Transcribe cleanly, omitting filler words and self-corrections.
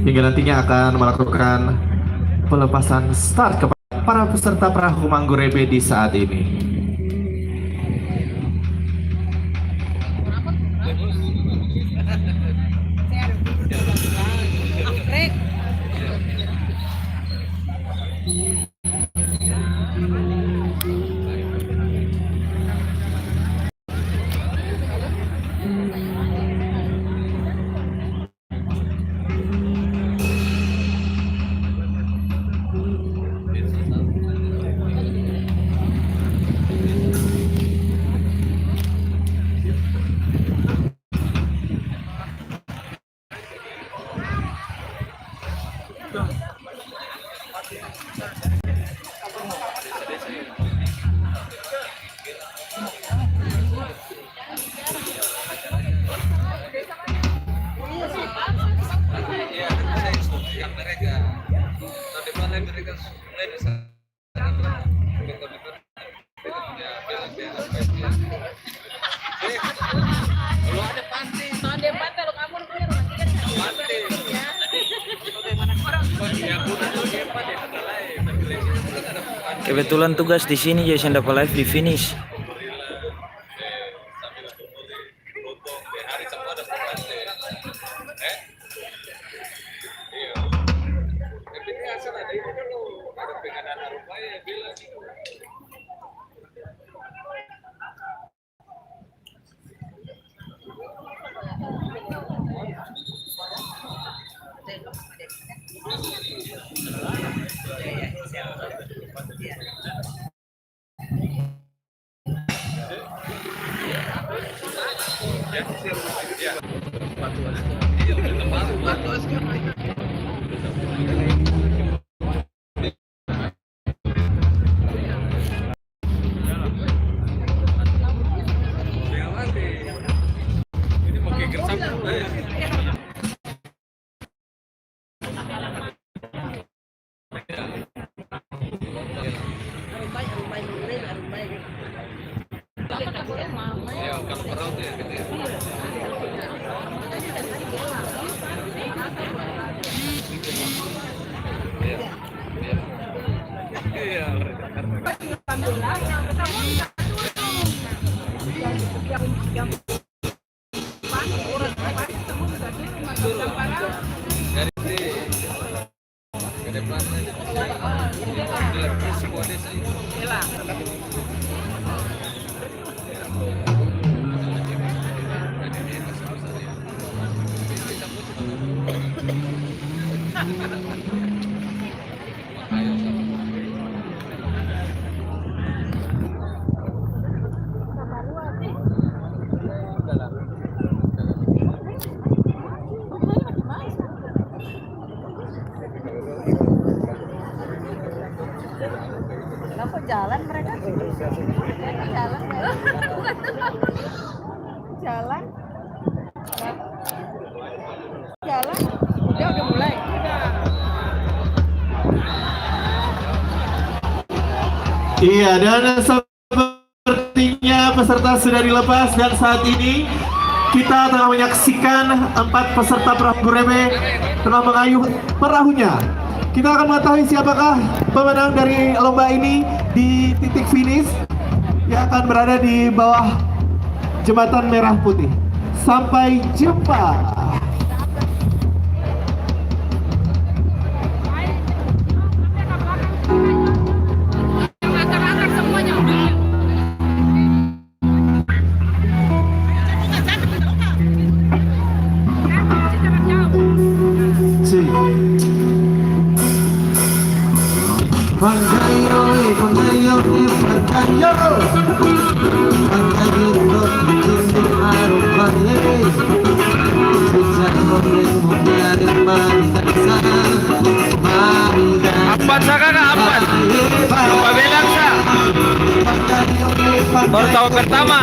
hingga nantinya akan melakukan pelepasan start kepada para peserta perahu Mangkurebe di saat ini. Kebetulan tugas di sini jadi saya dapat live di finish. Kenapa jalan mereka? Jalan jalan jalan udah mulai. Iya, dan sepertinya peserta sudah dilepas dan saat ini kita tengah menyaksikan 4 peserta perahu Mangkurebe tengah mengayuh perahunya. Kita akan mengetahui siapakah pemenang dari lomba ini di titik finish yang akan berada di bawah jembatan merah putih. Sampai jumpa. Empat kakak empat. Coba bilang sa. Baru tahun pertama.